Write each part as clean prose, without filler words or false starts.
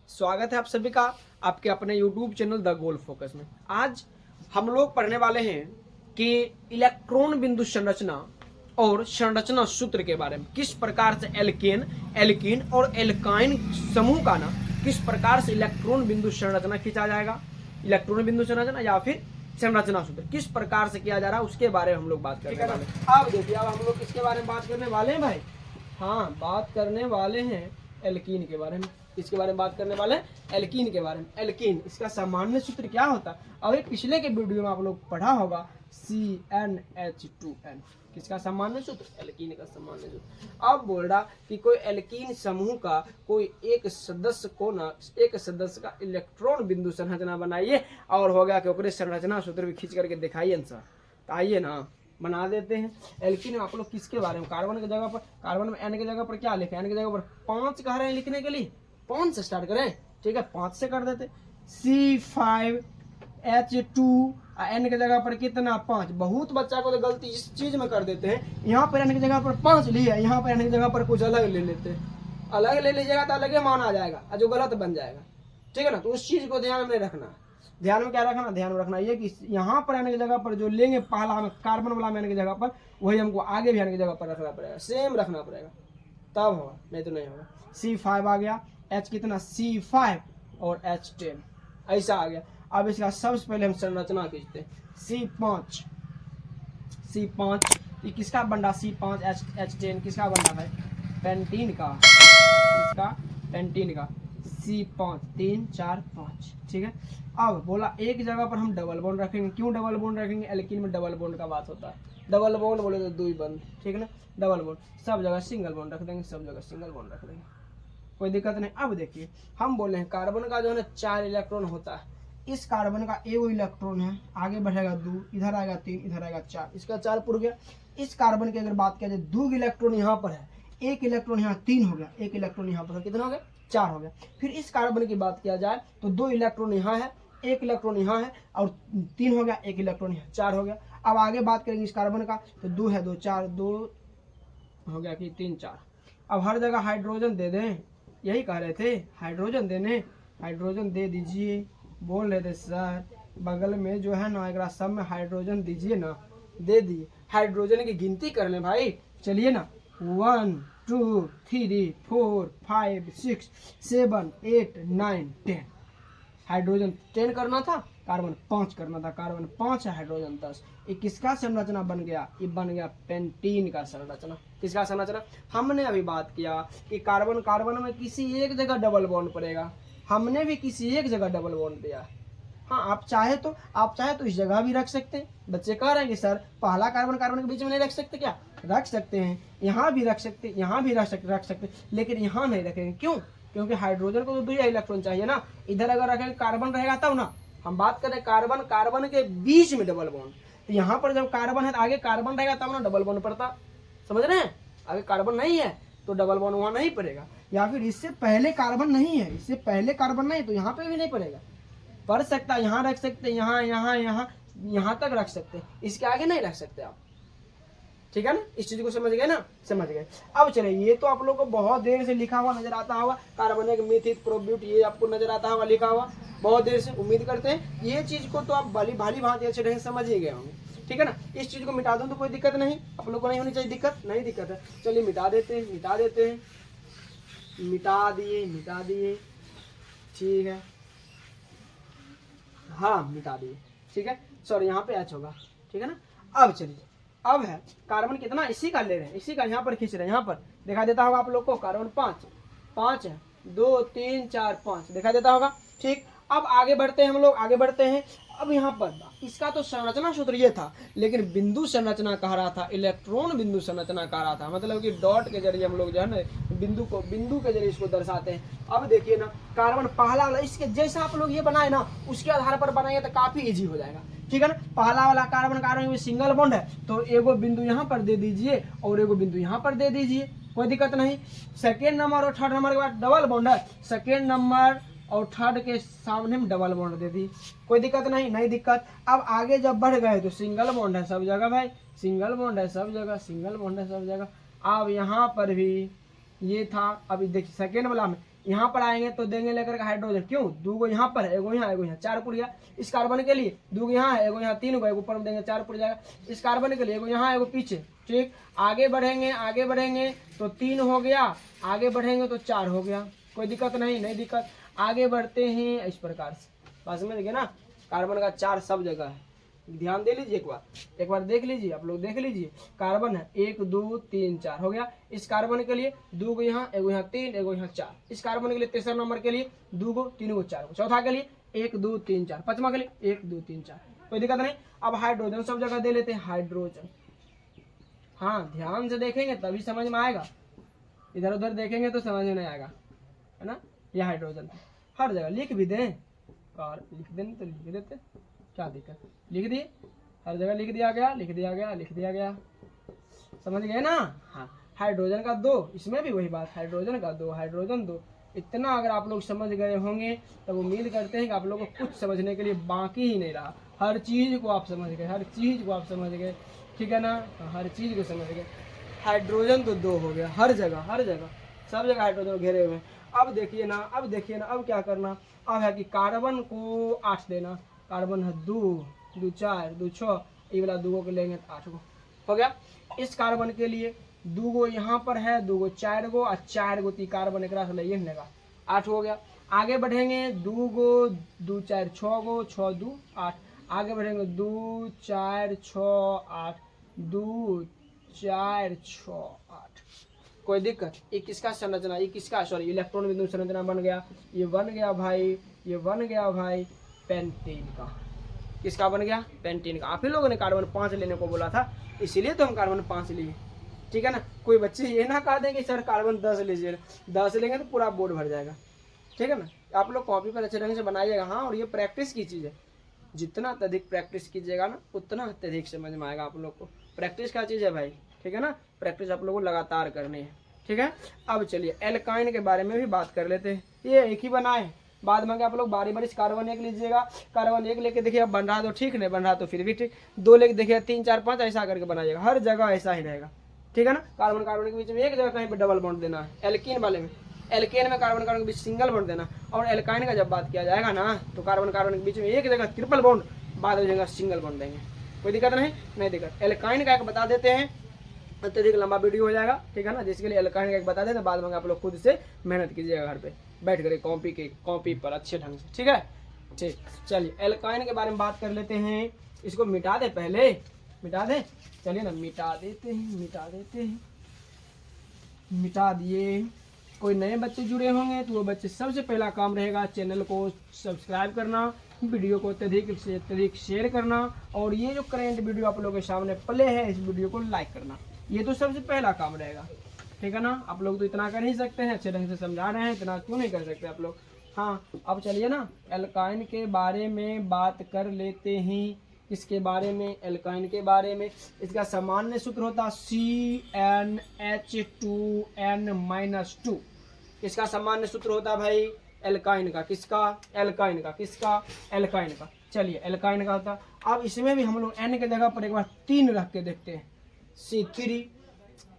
स्वागत है आप सभी का आपके अपने YouTube channel the goal focus में। आज हम लोग पढ़ने वाले हैं कि इलेक्ट्रॉन बिंदु संरचना और संरचना सूत्र के बारे में, किस प्रकार से एल्केन, एल्कीन और एल्काइन समूह का ना किस प्रकार से इलेक्ट्रॉन बिंदु संरचना खींचा जाएगा, इलेक्ट्रॉन बिंदु संरचना या फिर संरचना सूत्र किस प्रकार से किया जा रहा है उसके बारे में हम लोग बात करने वाले हैं। अब देखिए, अब हम लोग किसके बारे में बात करने वाले हैं भाई? हाँ, बात करने वाले हैं एल्कीन के बारे में। इसके बारे में बात करने वाले हैं एल्कीन के बारे में। एल्कीन, इसका सामान्य सूत्र क्या होता है? और एक पिछले के वीडियो में आप लोग पढ़ा होगा CnH2n। किसका सामान्य सूत्र? एल्कीन का सामान्य सूत्र। अब बोल रहा कि कोई एल्कीन समूह का कोई एक सदस्य को ना, एक सदस्य का इलेक्ट्रॉन बिंदु संरचना बनाइए और हो गया कि ओकरे संरचना सूत्र भी खींच करके दिखाइए आंसर। तो आइए ना बना देते हैं। एल्कीन में आप लोग किसके बारे में, कार्बन की जगह पर, कार्बन में N की जगह पर क्या लिखे? N की जगह पर 5 कह रहे हैं लिखने के लिए। 5 से स्टार्ट करें, ठीक है, 5 से कर देते। C5H2 N की जगह पर कितना? 5। बहुत बच्चा को तो गलती इस चीज में कर देते हैं, यहाँ पर N की जगह पर 5 लिया, यहाँ पर N की जगह पर कुछ अलग ले लेते हैं। अलग ले लीजिएगा तो अलग मान आ जाएगा और जो गलत बन जाएगा, ठीक है ना। तो उस चीज को ध्यान में रखना। ध्यान में क्या रखना? ध्यान में रखना ये कि यहाँ पर N की जगह पर जो लेंगे पहला हम कार्बन वाला में N की जगह पर, वही हमको आगे भी N की जगह पर रखना पड़ेगा, सेम रखना पड़ेगा, तब होगा, नहीं तो नहीं होगा। C5 आ गया, H कितना? C5 और H10 ऐसा आ गया। अब इसका सबसे पहले हम संरचना खींचते हैं। C5 ये किसका बन रहा? C5 H10 किसका बन रहा है? पेंटीन का, इसका पेंटीन का। C5 3 4 5, ठीक है। अब बोला एक जगह पर हम डबल बॉन्ड रखेंगे। क्यों डबल बॉन्ड रखेंगे? एल्कीन में डबल बॉन्ड का बात होता है। डबल बॉन्ड बोले तो 2 बंद, ठीक है ना। डबल बॉन्ड, सब जगह सिंगल बॉन्ड रख देंगे, सब जगह सिंगल बॉन्ड रख देंगे, कोई दिक्कत नहीं। अब देखिए, हम बोले हैं कार्बन का जो है ना 4 इलेक्ट्रॉन होता है। इस कार्बन का एगो इलेक्ट्रॉन है, आगे बढ़ेगा 2, इधर आएगा 3, इधर आएगा 4, इसका 4 पुर गया। इस कार्बन की अगर बात किया जाए, 2 इलेक्ट्रॉन यहाँ पर है, 1 इलेक्ट्रॉन यहाँ, 3 हो गया, 1 इलेक्ट्रॉन यहाँ पर, कितना हो गया? 4 हो गया। फिर इस कार्बन की बात किया जाए तो 2 इलेक्ट्रॉन यहाँ है, 1 इलेक्ट्रॉन यहाँ है और 3 हो गया, 1 इलेक्ट्रॉन यहाँ, 4 हो गया। अब आगे बात करेंगे इस कार्बन का, तो 2 है, 2 4, 2 हो गया कि 3 4। अब हर जगह हाइड्रोजन दे दें, यही कह रहे थे, हाइड्रोजन देने, हाइड्रोजन दे दीजिए। बोल रहे थे सर बगल में जो है ना एक सब में हाइड्रोजन दीजिए ना, दे दिए। हाइड्रोजन की गिनती कर लें भाई, चलिए ना। 1 2 3 4 5 6 7 8 9 10। हाइड्रोजन 10 करना था, कार्बन 5 करना था। कार्बन 5 है, हाइड्रोजन 10। ये किसका संरचना बन गया? ये बन गया पेंटीन का संरचना। किसका संरचना? हमने अभी बात किया कि कार्बन कार्बन में किसी एक जगह डबल बॉन्ड पड़ेगा, हमने भी किसी एक जगह डबल बॉन्ड दिया। हाँ, आप चाहे तो इस जगह भी रख सकते हैं। बच्चे कह रहे हैं कि सर पहला कार्बन कार्बन के बीच में नहीं रख सकते क्या? रख सकते हैं, यहाँ भी रख सकते, यहाँ भी रख सकते, लेकिन यहाँ नहीं रखेंगे। क्यों? क्योंकि हाइड्रोजन को तो 2 इलेक्ट्रॉन चाहिए ना। इधर अगर रखेंगे कार्बन रहेगा तब ना। हम बात करें कार्बन कार्बन के बीच में डबल बॉन्ड, तो यहाँ पर जब कार्बन है तो आगे कार्बन रहेगा तब ना डबल बॉन्ड पड़ता। समझ रहे हैं? आगे कार्बन नहीं है तो डबल बॉन्ड वहाँ नहीं पड़ेगा। या फिर इससे पहले कार्बन नहीं है, इससे पहले कार्बन नहीं तो यहाँ पे भी नहीं पड़ेगा। पढ़ सकता है, यहाँ रख सकते, यहाँ यहाँ यहाँ यहाँ तक रख सकते, इसके आगे नहीं रख सकते आप, ठीक है ना। इस चीज को समझ गए ना? समझ गए। अब चले, ये तो आप लोगों को बहुत देर से लिखा हुआ नजर आता होगा, कार्बनिक मिथित प्रोब्यूट, ये आपको नजर आता होगा लिखा हुआ बहुत देर से। उम्मीद करते हैं ये चीज को तो आप भली भांति अच्छे ढंग से समझ ही गए होंगे, ठीक है ना। इस चीज को मिटा दूं तो कोई दिक्कत नहीं, आप लोग को नहीं होनी चाहिए दिक्कत, नहीं दिक्कत है। चलिए मिटा देते हैं, मिटा दिए, ठीक है। हाँ, मिटा दिए, ठीक है। सॉरी, यहाँ पे H होगा, ठीक है ना। अब चलिए, अब है कार्बन कितना, इसी का ले रहे हैं, इसी का यहाँ पर खींच रहे हैं। यहाँ पर दिखा देता होगा आप लोग को, कार्बन 5 है, 2 3 4 5 दिखा देता होगा, ठीक। अब आगे बढ़ते हैं हम लोग, आगे बढ़ते हैं। अब यहाँ पर इसका तो संरचना सूत्र ये था, लेकिन बिंदु संरचना कह रहा था, इलेक्ट्रॉन बिंदु संरचना कह रहा था। मतलब कि डॉट के जरिए हम लोग जो है ना बिंदु के जरिए इसको दर्शाते हैं। अब देखिए ना, कार्बन पहला वाला, इसके जैसा आप लोग ये बनाए ना उसके आधार पर बनाएंगे तो काफी इजी हो जाएगा, ठीक है ना। पहला वाला कार्बन कार्बन में सिंगल बॉन्ड है तो एगो बिंदु यहाँ पर दे दीजिए और एगो बिंदु यहाँ पर दे दीजिए, कोई दिक्कत नहीं। सेकेंड नंबर और थर्ड नंबर के बाद डबल बॉन्ड है, सेकेंड नंबर और थर्ड के सामने में डबल बॉन्ड दे दी, कोई दिक्कत नहीं, नहीं दिक्कत। अब आगे जब बढ़ गए तो सिंगल बॉन्ड है सब जगह भाई, सिंगल बॉन्ड है सब जगह, सिंगल बॉन्ड है सब जगह। अब यहाँ पर भी ये था, अभी देखिए सेकेंड वाला में यहाँ पर आएंगे तो देंगे लेकर के हाइड्रोजन, क्यों, 2 गो यहाँ पर है, एगो यहाँ एगो यहाँ, 4 पुर गया। इस कार्बन के लिए 2 गो यहाँ है, एगो यहाँ, 3 गो, एगो ऊपर में देंगे 4 पुर जाएगा। इस कार्बन के लिए एगो यहाँ एगो पीछे, ठीक। आगे बढ़ेंगे तो 3 हो गया, आगे बढ़ेंगे तो 4 हो गया, कोई दिक्कत नहीं दिक्कत। आगे बढ़ते हैं इस प्रकार से, पास में देखिए ना, कार्बन का 4 सब जगह है, ध्यान दे लीजिए, एक बार देख लीजिए, आप लोग देख लीजिए। कार्बन है 1 2 3 4 हो गया। इस कार्बन के लिए 2 गो यहाँ, एगो यहाँ 3, एगो यहाँ 4। इस कार्बन के लिए तीसरा नंबर के लिए 2 गो, 3 गो, 4 गो। चौथा के लिए 1 2 3 4। पांचवा के लिए 1 2 3 4, कोई दिक्कत नहीं। अब हाइड्रोजन सब जगह दे लेते हैं, हाइड्रोजन। हाँ, ध्यान से देखेंगे तभी समझ में आएगा, इधर उधर देखेंगे तो समझ में नहीं आएगा, है ना। यह हाइड्रोजन हर जगह लिख भी दें, और लिख दें तो लिख देते, क्या दिक्कत, लिख दिए, हर जगह लिख दिया गया, समझ गए ना। हाँ, हाइड्रोजन का 2, इसमें भी वही बात, हाइड्रोजन का 2, हाइड्रोजन 2। इतना अगर आप लोग समझ गए होंगे तब उम्मीद करते हैं कि आप लोगों को कुछ समझने के लिए बाकी ही नहीं रहा, हर चीज़ को आप समझ गए, ठीक है ना, हर चीज़ को समझ गए। हाइड्रोजन तो 2 हो गया, हर जगह सब जगह हाइड्रोजन घेरे हुए हैं। अब देखिए ना, अब क्या करना, अब है कि कार्बन को 8 देना। कार्बन है 2 2 4 2 6, ये वाला 2 को लेंगे तो 8 गो हो गया। इस कार्बन के लिए 2 गो यहाँ पर है, 2 गो 4 गो, और 4 गो कार्बन एक ये लेगा, 8 हो गया। आगे बढ़ेंगे 2 गो 2 4 6 गो, 6 2 8। आगे बढ़ेंगे 2 4 6 8, 2 4 6 8, कोई दिक्कत। ये किसका संरचना, ये किसका, सॉरी, इलेक्ट्रॉन बिंदु संरचना बन गया, ये बन गया भाई पेंटीन का। किसका बन गया, पेंटीन का। आप ही लोगों ने कार्बन 5 लेने को बोला था, इसीलिए तो हम कार्बन 5 लिए, ठीक है ना। कोई बच्चे ये ना कह दें कि सर कार्बन 10 लीजिए, 10 लेंगे तो पूरा बोर्ड भर जाएगा, ठीक है ना। आप लोग कॉपी पर अच्छे ढंग से बनाइएगा। हाँ, और ये प्रैक्टिस की चीज़ है, जितना अत्यधिक प्रैक्टिस कीजिएगा ना उतना अत्यधिक समझ में आएगा आप लोग को। प्रैक्टिस क्या चीज़ है भाई, ठीक है ना, प्रैक्टिस आप लोगों को लगातार करनी है, ठीक है। अब चलिए एल्काइन के बारे में भी बात कर लेते हैं। ये एक ही बनाए, बाद में आप लोग बारी बारी कार्बन 1 लीजिएगा, कार्बन 1 लेके देखिए, अब बन रहा तो ठीक, नहीं बन रहा तो फिर भी ठीक, 2 लेके देखिए, 3 4 5 ऐसा करके बनाइएगा, हर जगह ऐसा ही रहेगा, ठीक है ना। कार्बन कार्बन के बीच में एक जगह कहीं पर डबल बॉन्ड देना है। एल्कीन वाले में, एल्केन में कार्बन कार्बन के बीच सिंगल बॉन्ड देना, और एल्काइन का जब बात किया जाएगा ना तो कार्बन कार्बन के बीच में एक जगह ट्रिपल बॉन्ड, बाद में जगह सिंगल बॉन्ड देंगे, कोई दिक्कत नहीं दिक्कत। एल्काइन का एक बता देते हैं, अत्यधिक लंबा वीडियो हो जाएगा, ठीक है ना, जिसके लिए एल्काइन का एक बता देते हैं, बाद में आप लोग खुद से मेहनत कीजिएगा घर पे बैठ कर कॉपी पर अच्छे ढंग से, ठीक है। ठीक, चलिए एल्काइन के बारे में बात कर लेते हैं। इसको मिटा दे, पहले मिटा दे, चलिए ना मिटा देते हैं, मिटा दिए। कोई नए बच्चे जुड़े होंगे तो वो बच्चे सबसे पहला काम रहेगा चैनल को सब्सक्राइब करना, वीडियो को अत्यधिक से अत्यधिक शेयर करना, और ये जो करंट वीडियो आप लोगों के सामने प्ले है इस वीडियो को लाइक करना, ये तो सबसे पहला काम रहेगा, ठीक है ना। आप लोग तो इतना कर ही सकते हैं, अच्छे ढंग से समझा रहे हैं, इतना क्यों नहीं कर सकते आप लोग। हाँ, अब चलिए ना एल्काइन के बारे में बात कर लेते हैं। इसके बारे में, एल्काइन के बारे में, इसका सामान्य सूत्र होता है CnH2n-2। इसका सामान्य सूत्र होता है भाई एल्काइन का, किसका, एल्काइन का। चलिए एल्काइन का होता है। अब इसमें भी हम लोग n के जगह पर एक बार 3 रख के देखते हैं, C3,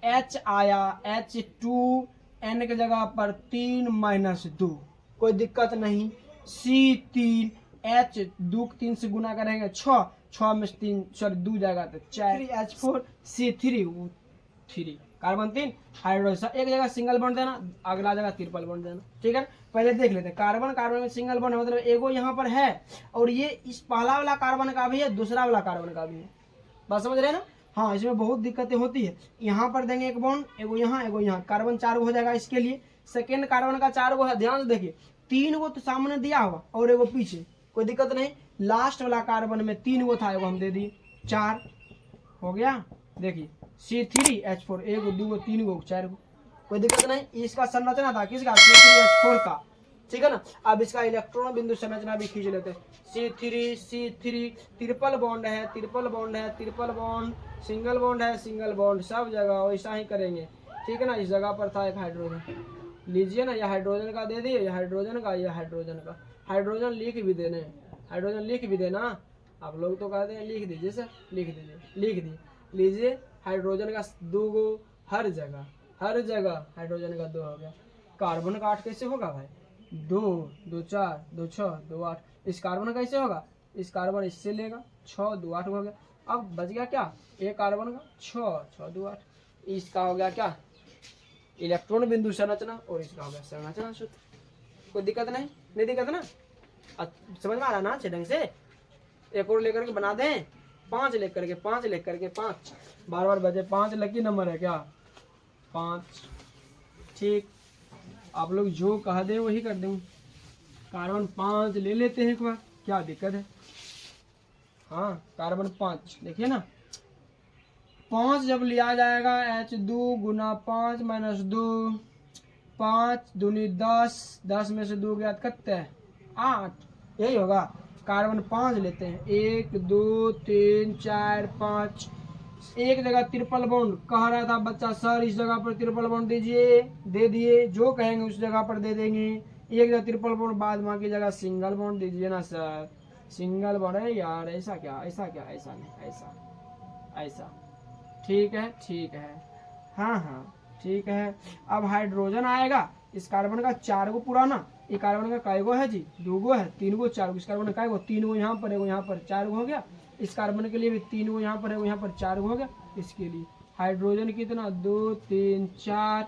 H आया, H2, n के जगह पर 3-2, कोई दिक्कत नहीं। C3, H 2 3 से गुना करेंगे 6 में 3 सॉरी 2 जाएगा तो 4, H4, C3 3, कार्बन 3, हाइड्रोजन एक जगह सिंगल बॉन्ड देना, अगला जगह ट्रिपल बॉन्ड देना, ठीक है। पहले देख लेते हैं, कार्बन कार्बन में सिंगल बॉन्ड मतलब एगो यहाँ पर है, और ये इस पहला वाला कार्बन का भी है, दूसरा वाला कार्बन का भी है, बात समझ रहे हैं ना। हाँ, इसमें बहुत दिक्कतें होती है। यहाँ पर देंगे एक बॉन्ड, एगो यहाँ, कार्बन 4 गो हो जाएगा। इसके लिए सेकेंड कार्बन का 4 गो है, ध्यान से देखिए, 3 गो तो सामने दिया हुआ और एगो पीछे, कोई दिक्कत नहीं। लास्ट वाला कार्बन में 3 गो था, एगो हम दे दिए, 4 हो गया। देखिए C3H4 1 2 3 4 गो, कोई दिक्कत नहीं। इसका संरचना था किसका, C3H4 का, ठीक है ना। अब इसका इलेक्ट्रॉन बिंदु संरचना भी खींच लेते हैं। C3 ट्रिपल बॉन्ड है, ट्रिपल बॉन्ड, सिंगल बॉन्ड, सब जगह वैसा ही करेंगे, ठीक है ना। इस जगह पर था एक हाइड्रोजन, लीजिए ना, यह हाइड्रोजन का दे दिए, यह हाइड्रोजन का, हाइड्रोजन लिख भी देना। आप लोग तो कहते हैं लिख दीजिए सर, लिख दीजिए, लीजिए हाइड्रोजन का 2 गो, हर जगह हाइड्रोजन का 2 हो गया। कार्बन का 8 कैसे होगा भाई? 2 2 4 2 6 2 8। इस कार्बन का कैसे होगा? इस कार्बन इससे लेगा 6 2 8 हो गया। अब बच गया क्या? एक कार्बन का 6 6 2 8। इसका हो गया क्या? इलेक्ट्रॉन बिंदु संरचना, और इसका हो गया संरचना सूत्र। कोई दिक्कत नहीं? नहीं दिक्कत ना? समझ में आ रहा ना अच्छे ढंग से? एक और लेकर के बना दें, 5 लेकर के 5 लेकर के 5 बार बार बजे 5 लकी नंबर है क्या? 5। ठीक, आप लोग जो कह दें वही कर दें। कार्बन 5 ले लेते हैं एक बार, क्या दिक्कत है? हाँ, कार्बन 5 देखिए ना, 5 जब लिया जाएगा H2 गुना 5 माइनस 2, 5 दूनी 10, 10 में से 2 गया कितने? 8। यही होगा। कार्बन 5 लेते हैं, 1 2 3 4 5। एक जगह ट्रिपल बॉन्ड कह रहा था बच्चा, सर इस जगह पर ट्रिपल बॉन्ड दीजिए, दे दिए। जो कहेंगे उस जगह पर दे देंगे। एक जगह ट्रिपल बॉन्ड, बाद माँ की जगह सिंगल बॉन्ड दीजिए ना सर। सिंगल बॉन्ड है यार, ऐसा क्या? ऐसा क्या? ऐसा नहीं, ऐसा ऐसा। ठीक है, ठीक है, हाँ हाँ ठीक है। अब हाइड्रोजन आएगा। इस कार्बन का 4 गो पुराना, ये कार्बन का काय गो है जी? 2 गो है, 3 गो 4 गो। इस कार्बन का काय गो? 3 गो यहाँ पर है, यहाँ पर 4 गो हो गया। इस कार्बन के लिए भी 3 गो यहाँ पर है, यहाँ पर 4 गो हो गया। इसके लिए हाइड्रोजन कितना? 2 3 4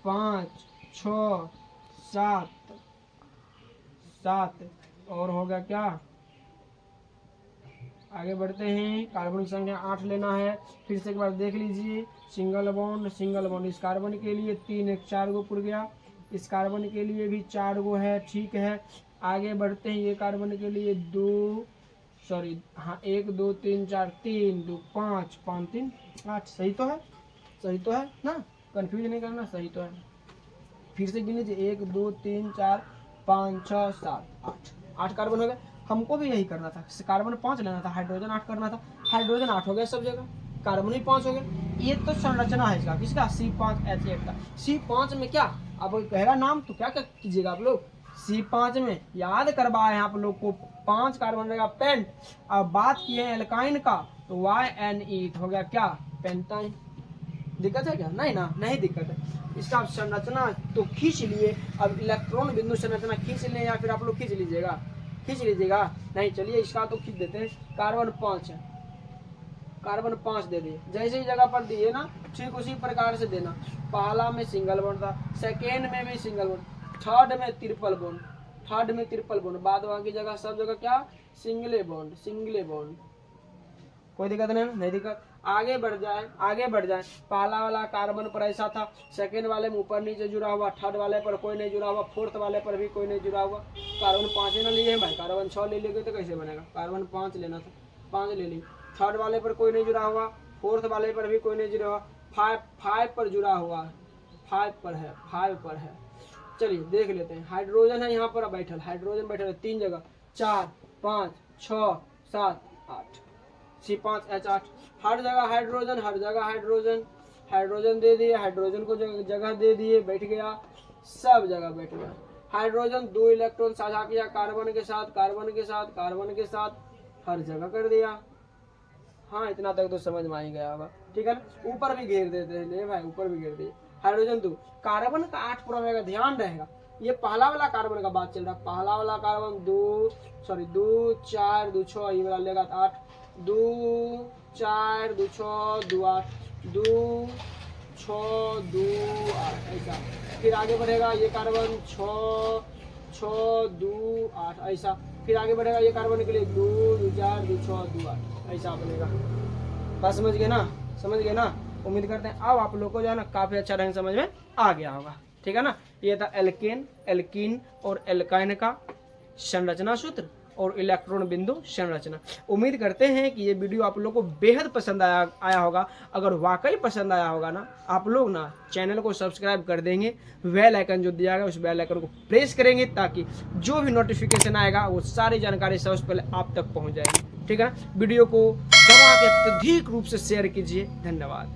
5 6 7 7 और हो गया क्या? आगे बढ़ते हैं। कार्बन की संख्या 8 लेना है। फिर से एक बार देख लीजिए, सिंगल बॉन्ड सिंगल बॉन्ड। इस कार्बन के लिए 3 1 4 गो पुर गया। इस कार्बन के लिए भी 4 गो है, ठीक है। आगे बढ़ते हैं। ये कार्बन के लिए 1 2 3 4 3 2 5 5 3 8। सही तो है? सही तो है ना? कंफ्यूज नहीं करना, सही तो है। फिर से गिन लीजिए, 1 2 3 4 5 6 7 8। 8 कार्बन हो गए। हमको भी यही करना था, कार्बन 5 लेना था, हाइड्रोजन 8 करना था। हाइड्रोजन 8 हो गया सब जगह, कार्बन भी 5 हो गए। ये तो संरचना है इसका, किसका? C5H8 का। C5 में क्या अब कहेगा नाम, तो क्या कीजिएगा आप लोग? C5 में याद करवाए हैं आप लोग को, 5 कार्बन रहेगा पेंट। अब बात की है एल्काइन का, तो YNE हो गया क्या? पेंटाइन। दिक्कत है क्या? नहीं ना, नहीं दिक्कत है। इसका संरचना तो खींच लिए। अब इलेक्ट्रॉन बिंदु संरचना खींच लें, या फिर आप लोग खींच लीजिएगा? खींच लीजिएगा? नहीं, चलिए इसका तो खींच देते हैं। कार्बन 5 है, कार्बन 5 दे दिए। जैसे ही जगह पर दिए ना, ठीक उसी प्रकार से देना। पहला में सिंगल बॉन्ड था, सेकेंड में भी सिंगल बॉन्ड, थर्ड में ट्रिपल बॉन्ड, थर्ड में ट्रिपल बॉन्ड, बाद बाकी जगह सब जगह क्या? सिंगले बॉन्ड, सिंगले बॉन्ड। कोई दिक्कत नहीं, नहीं दिक्कत। आगे बढ़ जाए, आगे बढ़ जाए। पहला वाला कार्बन पर ऐसा था, सेकेंड वाले में ऊपर नीचे जुड़ा हुआ, थर्ड वाले पर कोई नहीं जुड़ा हुआ, फोर्थ वाले पर भी कोई नहीं जुड़ा हुआ। कार्बन 5 ना लिए भाई, कार्बन 6 ले लेंगे तो कैसे बनेगा? कार्बन 5 लेना था, 5 ले ली। थर्ड वाले पर कोई नहीं जुड़ा हुआ, फोर्थ वाले पर भी कोई नहीं जुड़ा हुआ, 5 पर जुड़ा हुआ, 5 पर है, 5 पर है। चलिए देख लेते हैं। हाइड्रोजन है यहाँ पर बैठल, हाइड्रोजन बैठल है 3 जगह, 4 5 6 7 8। C5H8 हर जगह हाइड्रोजन, हर जगह हाइड्रोजन। हाइड्रोजन दे दिए, हाइड्रोजन को जगह दे दिए, बैठ गया, सब जगह बैठ गया। हाइड्रोजन 2 इलेक्ट्रॉन साझा किया कार्बन के साथ, कार्बन के साथ, कार्बन के साथ, हर जगह कर दिया। हाँ, इतना तक तो समझ में आ ही गया होगा, ठीक है ना? ऊपर भी घेर देते हैं भाई, ऊपर भी घेर दिए। हाइड्रोजन 2, कार्बन का 8 पूरा रहेगा, ध्यान रहेगा। ये पहला वाला कार्बन का बात चल रहा है। पहला वाला कार्बन 2 4 2 6, ये वाला लेगा 8, 2 4 2 6 2 8, 2 6 2 8, ऐसा। फिर आगे बढ़ेगा ये कार्बन 6 6 2 8, ऐसा। फिर आगे बढ़ेगा ये कार्बन के लिए 2 4 2 6 2 8, ऐसा बनेगा। बात समझ गए ना? समझ गए ना? उम्मीद करते हैं अब आप लोग को जो है ना काफी अच्छा ढंग समझ में आ गया होगा, ठीक है ना? ये था एल्केन, एल्कीन और एल्काइन का संरचना सूत्र और इलेक्ट्रॉन बिंदु संरचना। उम्मीद करते हैं कि ये वीडियो आप लोग को बेहद पसंद आया होगा। अगर वाकई पसंद आया होगा ना, आप लोग ना चैनल को सब्सक्राइब कर देंगे, बेल आइकन जो दिया गया उस बेल आइकन को प्रेस करेंगे, ताकि जो भी नोटिफिकेशन आएगा वो सारी जानकारी सबसे पहले आप तक पहुंच जाएगी, ठीक है ना? वीडियो को दबा के अत्यधिक रूप से शेयर कीजिए। धन्यवाद।